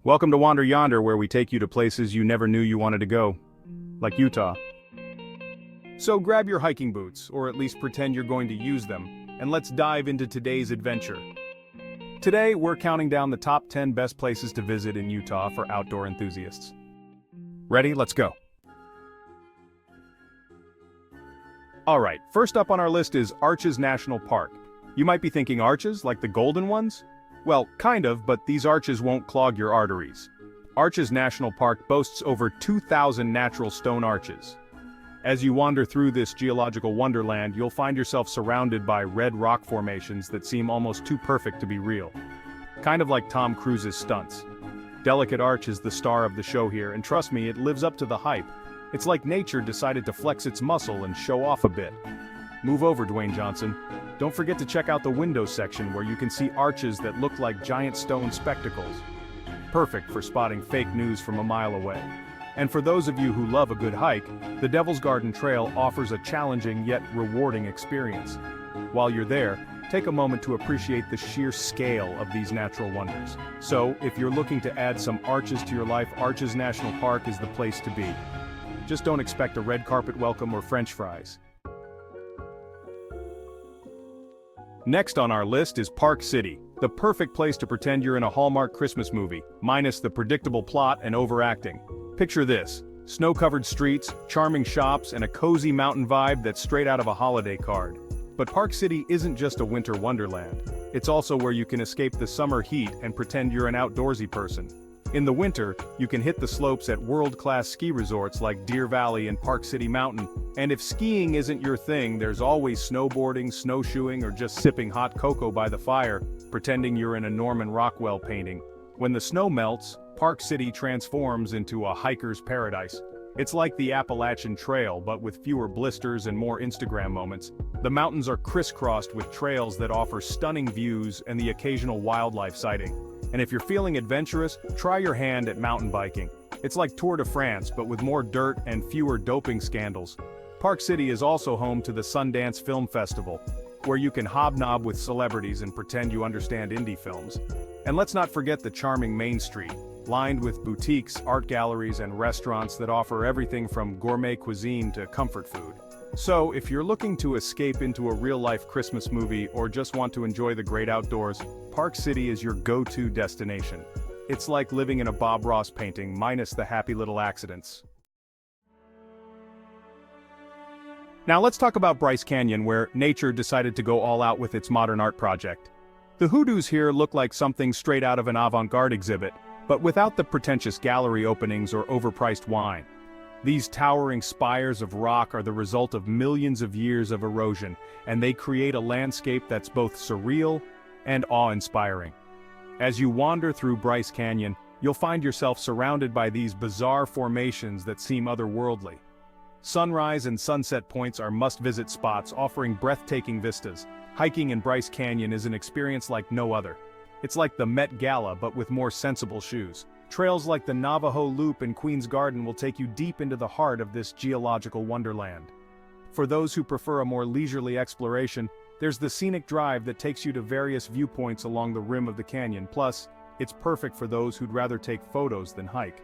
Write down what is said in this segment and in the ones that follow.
Welcome to Wander Yonder, where we take you to places you never knew you wanted to go, like Utah. So grab your hiking boots, or at least pretend you're going to use them, and let's dive into today's adventure. Today, we're counting down the top 10 best places to visit in Utah for outdoor enthusiasts. Ready? Let's go. Alright, first up on our list is Arches National Park. You might be thinking arches, like the golden ones? Well, kind of, but these arches won't clog your arteries. Arches National Park boasts over 2,000 natural stone arches. As you wander through this geological wonderland, you'll find yourself surrounded by red rock formations that seem almost too perfect to be real. Kind of like Tom Cruise's stunts. Delicate Arch is the star of the show here, and trust me, it lives up to the hype. It's like nature decided to flex its muscle and show off a bit. Move over, Dwayne Johnson. Don't forget to check out the windows section where you can see arches that look like giant stone spectacles. Perfect for spotting fake news from a mile away. And for those of you who love a good hike, the Devil's Garden Trail offers a challenging yet rewarding experience. While you're there, take a moment to appreciate the sheer scale of these natural wonders. So, if you're looking to add some arches to your life, Arches National Park is the place to be. Just don't expect a red carpet welcome or French fries. Next on our list is Park City, the perfect place to pretend you're in a Hallmark Christmas movie, minus the predictable plot and overacting. Picture this: snow-covered streets, charming shops, and a cozy mountain vibe that's straight out of a holiday card. But Park City isn't just a winter wonderland. It's also where you can escape the summer heat and pretend you're an outdoorsy person. In the winter, you can hit the slopes at world-class ski resorts like Deer Valley and Park City Mountain. And if skiing isn't your thing, there's always snowboarding, snowshoeing, or just sipping hot cocoa by the fire, pretending you're in a Norman Rockwell painting. When the snow melts, Park City transforms into a hiker's paradise. It's like the Appalachian Trail, but with fewer blisters and more Instagram moments. The mountains are crisscrossed with trails that offer stunning views and the occasional wildlife sighting. And if you're feeling adventurous, try your hand at mountain biking. It's like Tour de France, but with more dirt and fewer doping scandals. Park City is also home to the Sundance Film Festival, where you can hobnob with celebrities and pretend you understand indie films. And let's not forget the charming Main Street, lined with boutiques, art galleries, and restaurants that offer everything from gourmet cuisine to comfort food. So, if you're looking to escape into a real-life Christmas movie or just want to enjoy the great outdoors, Park City is your go-to destination. It's like living in a Bob Ross painting, minus the happy little accidents. Now let's talk about Bryce Canyon, where nature decided to go all out with its modern art project. The hoodoos here look like something straight out of an avant-garde exhibit, but without the pretentious gallery openings or overpriced wine. These towering spires of rock are the result of millions of years of erosion, and they create a landscape that's both surreal and awe-inspiring. As you wander through Bryce Canyon, you'll find yourself surrounded by these bizarre formations that seem otherworldly. Sunrise and sunset points are must-visit spots offering breathtaking vistas. Hiking in Bryce Canyon is an experience like no other. It's like the Met Gala, but with more sensible shoes. Trails like the Navajo Loop and Queen's Garden will take you deep into the heart of this geological wonderland. For those who prefer a more leisurely exploration, there's the scenic drive that takes you to various viewpoints along the rim of the canyon. Plus, it's perfect for those who'd rather take photos than hike.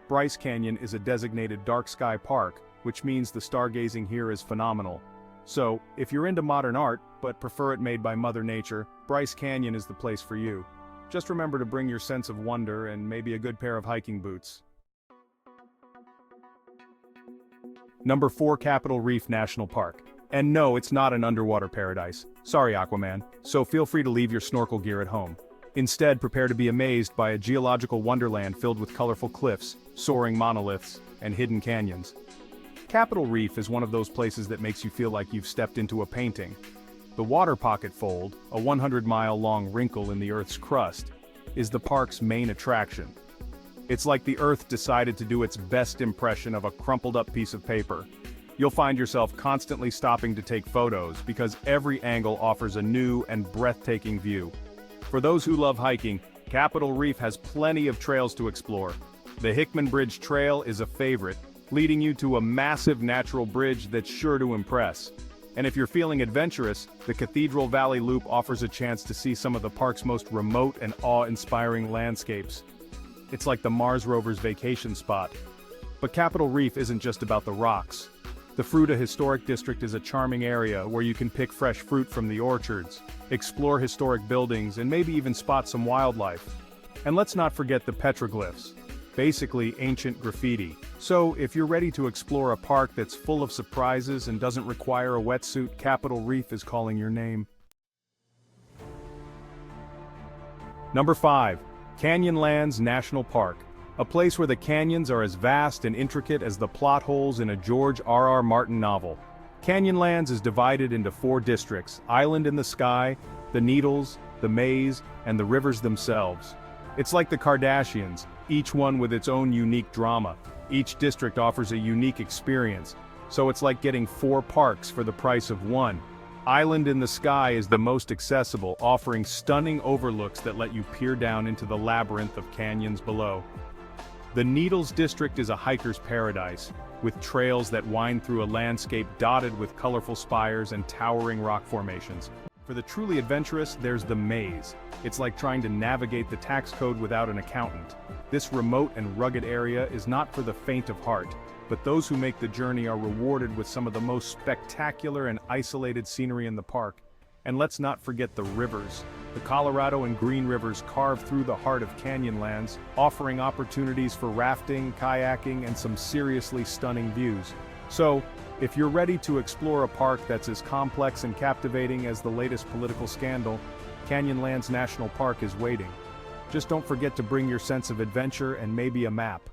Bryce Canyon is a designated dark sky park, which means the stargazing here is phenomenal. So, if you're into modern art, but prefer it made by Mother Nature, Bryce Canyon is the place for you. Just remember to bring your sense of wonder and maybe a good pair of hiking boots. Number 4, Capitol Reef National Park. And no, it's not an underwater paradise. Sorry, Aquaman. So feel free to leave your snorkel gear at home. Instead, prepare to be amazed by a geological wonderland filled with colorful cliffs, soaring monoliths, and hidden canyons. Capitol Reef is one of those places that makes you feel like you've stepped into a painting. The Water Pocket Fold, a 100-mile-long wrinkle in the Earth's crust, is the park's main attraction. It's like the Earth decided to do its best impression of a crumpled-up piece of paper. You'll find yourself constantly stopping to take photos because every angle offers a new and breathtaking view. For those who love hiking, Capitol Reef has plenty of trails to explore. The Hickman Bridge Trail is a favorite, leading you to a massive natural bridge that's sure to impress. And if you're feeling adventurous, the Cathedral Valley Loop offers a chance to see some of the park's most remote and awe-inspiring landscapes. It's like the Mars rover's vacation spot. But Capitol Reef isn't just about the rocks. The Fruita Historic District is a charming area where you can pick fresh fruit from the orchards, explore historic buildings, and maybe even spot some wildlife. And let's not forget the petroglyphs, basically ancient graffiti. So, if you're ready to explore a park that's full of surprises and doesn't require a wetsuit, Capitol Reef is calling your name. Number 5. Canyonlands National Park. A place where the canyons are as vast and intricate as the plot holes in a George R.R. Martin novel. Canyonlands is divided into 4 districts: Island in the Sky, the Needles, the Maze, and the rivers themselves. It's like the Kardashians, each one with its own unique drama. Each district offers a unique experience, so it's like getting 4 parks for the price of 1. Island in the Sky is the most accessible, offering stunning overlooks that let you peer down into the labyrinth of canyons below. The Needles district is a hiker's paradise, with trails that wind through a landscape dotted with colorful spires and towering rock formations. For the truly adventurous, there's the Maze. It's like trying to navigate the tax code without an accountant. This remote and rugged area is not for the faint of heart, but those who make the journey are rewarded with some of the most spectacular and isolated scenery in the park. And let's not forget the rivers. The Colorado and Green Rivers carve through the heart of Canyonlands, offering opportunities for rafting, kayaking, and some seriously stunning views. So, if you're ready to explore a park that's as complex and captivating as the latest political scandal, Canyonlands National Park is waiting. Just don't forget to bring your sense of adventure and maybe a map.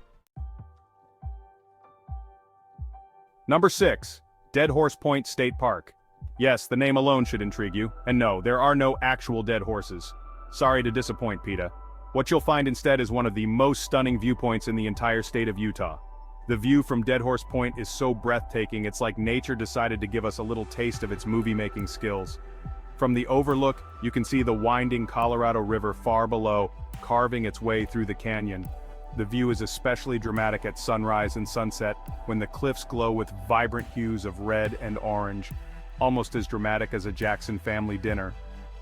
Number 6. Dead Horse Point State Park. Yes, the name alone should intrigue you, and no, there are no actual dead horses. Sorry to disappoint, PETA. What you'll find instead is one of the most stunning viewpoints in the entire state of Utah. The view from Dead Horse Point is so breathtaking, it's like nature decided to give us a little taste of its movie-making skills. From the overlook, you can see the winding Colorado River far below, carving its way through the canyon. The view is especially dramatic at sunrise and sunset, when the cliffs glow with vibrant hues of red and orange, almost as dramatic as a Jackson family dinner.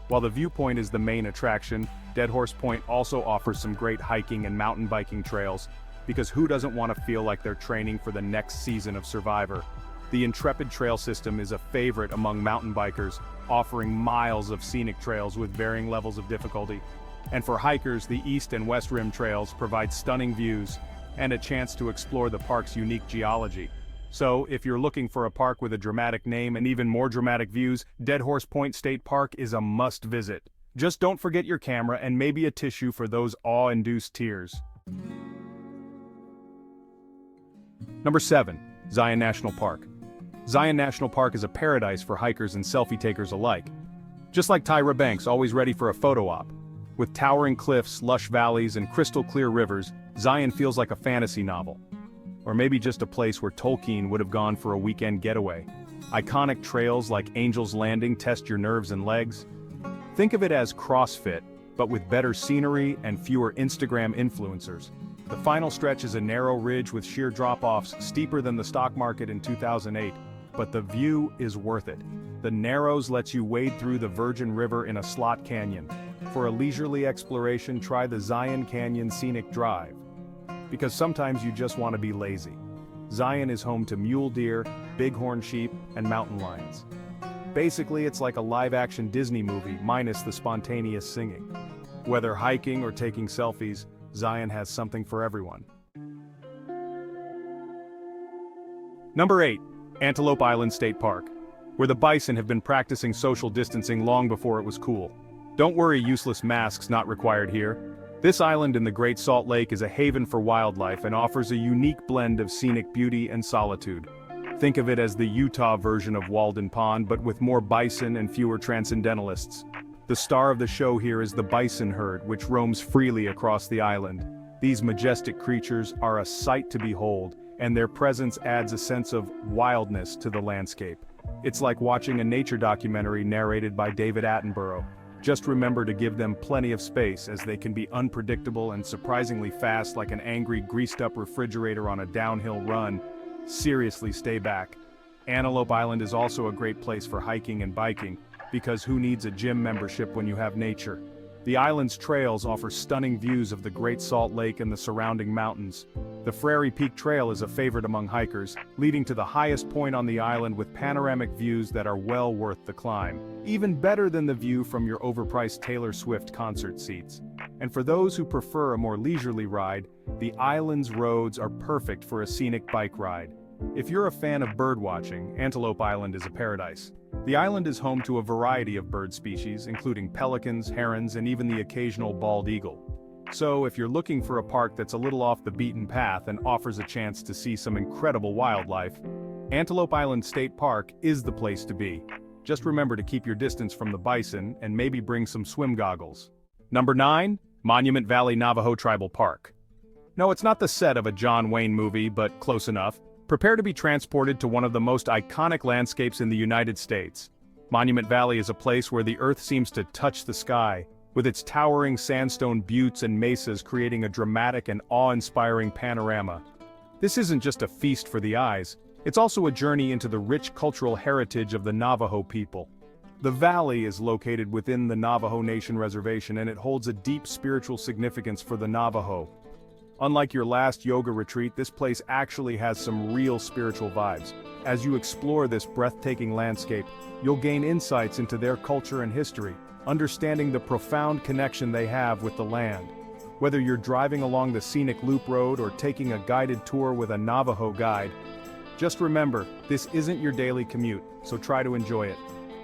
While the viewpoint is the main attraction, Dead Horse Point also offers some great hiking and mountain biking trails, because who doesn't want to feel like they're training for the next season of Survivor? The Intrepid Trail system is a favorite among mountain bikers, offering miles of scenic trails with varying levels of difficulty. And for hikers, the East and West Rim trails provide stunning views and a chance to explore the park's unique geology. So, if you're looking for a park with a dramatic name and even more dramatic views, Dead Horse Point State Park is a must-visit. Just don't forget your camera and maybe a tissue for those awe-induced tears. Number 7. Zion National Park. Zion National Park is a paradise for hikers and selfie-takers alike. Just like Tyra Banks, always ready for a photo op. With towering cliffs, lush valleys, and crystal-clear rivers, Zion feels like a fantasy novel. Or maybe just a place where Tolkien would have gone for a weekend getaway. Iconic trails like Angel's Landing test your nerves and legs. Think of it as CrossFit, but with better scenery and fewer Instagram influencers. The final stretch is a narrow ridge with sheer drop-offs steeper than the stock market in 2008, but the view is worth it. The Narrows lets you wade through the Virgin River in a slot canyon. For a leisurely exploration, try the Zion Canyon Scenic Drive. Because sometimes you just want to be lazy. Zion is home to mule deer, bighorn sheep, and mountain lions. Basically, it's like a live-action Disney movie minus the spontaneous singing. Whether hiking or taking selfies, Zion has something for everyone. Number 8. Antelope Island State Park, where the bison have been practicing social distancing long before it was cool. Don't worry, useless masks not required here. This island in the Great Salt Lake is a haven for wildlife and offers a unique blend of scenic beauty and solitude. Think of it as the Utah version of Walden Pond, but with more bison and fewer transcendentalists. The star of the show here is the bison herd, which roams freely across the island. These majestic creatures are a sight to behold, and their presence adds a sense of wildness to the landscape. It's like watching a nature documentary narrated by David Attenborough. Just remember to give them plenty of space, as they can be unpredictable and surprisingly fast, like an angry, greased-up refrigerator on a downhill run. Seriously, stay back. Antelope Island is also a great place for hiking and biking, because who needs a gym membership when you have nature? The island's trails offer stunning views of the Great Salt Lake and the surrounding mountains. The Frary Peak Trail is a favorite among hikers, leading to the highest point on the island with panoramic views that are well worth the climb. Even better than the view from your overpriced Taylor Swift concert seats. And for those who prefer a more leisurely ride, the island's roads are perfect for a scenic bike ride. If you're a fan of birdwatching, Antelope Island is a paradise. The island is home to a variety of bird species, including pelicans, herons, and even the occasional bald eagle. So if you're looking for a park that's a little off the beaten path and offers a chance to see some incredible wildlife, Antelope Island State Park is the place to be. Just remember to keep your distance from the bison and maybe bring some swim goggles. Number 9. Monument Valley Navajo Tribal Park. No, it's not the set of a John Wayne movie, but close enough. Prepare to be transported to one of the most iconic landscapes in the United States. Monument Valley is a place where the earth seems to touch the sky, with its towering sandstone buttes and mesas creating a dramatic and awe-inspiring panorama. This isn't just a feast for the eyes, it's also a journey into the rich cultural heritage of the Navajo people. The valley is located within the Navajo Nation Reservation, and it holds a deep spiritual significance for the Navajo. Unlike your last yoga retreat, this place actually has some real spiritual vibes. As you explore this breathtaking landscape, you'll gain insights into their culture and history, understanding the profound connection they have with the land. Whether you're driving along the scenic loop road or taking a guided tour with a Navajo guide, just remember, this isn't your daily commute, so try to enjoy it.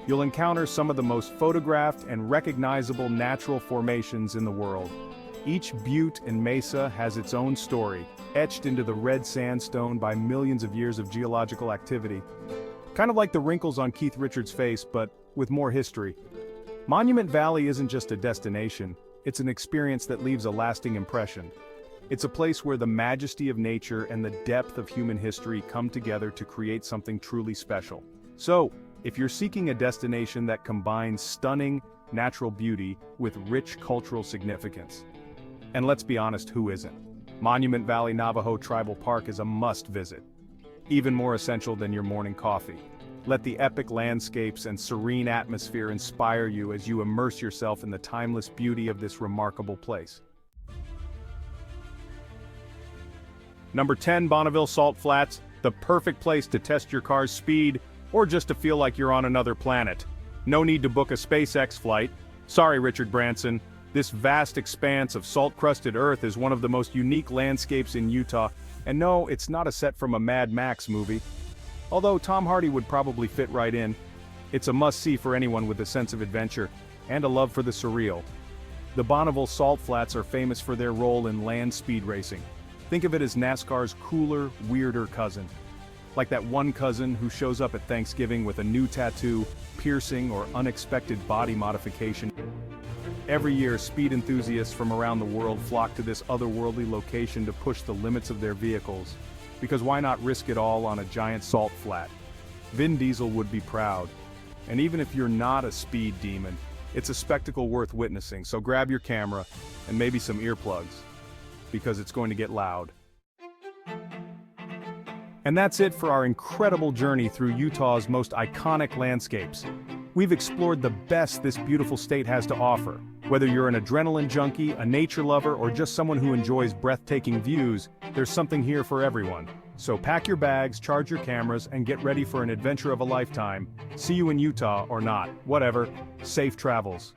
You'll encounter some of the most photographed and recognizable natural formations in the world. Each butte and mesa has its own story, etched into the red sandstone by millions of years of geological activity. Kind of like the wrinkles on Keith Richards' face, but with more history. Monument Valley isn't just a destination, it's an experience that leaves a lasting impression. It's a place where the majesty of nature and the depth of human history come together to create something truly special. So, if you're seeking a destination that combines stunning, natural beauty with rich cultural significance, and let's be honest, who isn't? Monument Valley Navajo Tribal Park is a must-visit. Even more essential than your morning coffee. Let the epic landscapes and serene atmosphere inspire you as you immerse yourself in the timeless beauty of this remarkable place. Number 10. Bonneville Salt Flats, the perfect place to test your car's speed, or just to feel like you're on another planet. No need to book a SpaceX flight. Sorry, Richard Branson. This vast expanse of salt-crusted earth is one of the most unique landscapes in Utah, and no, it's not a set from a Mad Max movie. Although Tom Hardy would probably fit right in, it's a must-see for anyone with a sense of adventure, and a love for the surreal. The Bonneville Salt Flats are famous for their role in land speed racing. Think of it as NASCAR's cooler, weirder cousin. Like that one cousin who shows up at Thanksgiving with a new tattoo, piercing, or unexpected body modification. Every year, speed enthusiasts from around the world flock to this otherworldly location to push the limits of their vehicles. Because why not risk it all on a giant salt flat? Vin Diesel would be proud. And even if you're not a speed demon, it's a spectacle worth witnessing, so grab your camera and maybe some earplugs, because it's going to get loud. And that's it for our incredible journey through Utah's most iconic landscapes. We've explored the best this beautiful state has to offer. Whether you're an adrenaline junkie, a nature lover, or just someone who enjoys breathtaking views, there's something here for everyone. So pack your bags, charge your cameras, and get ready for an adventure of a lifetime. See you in Utah or not, whatever. Safe travels.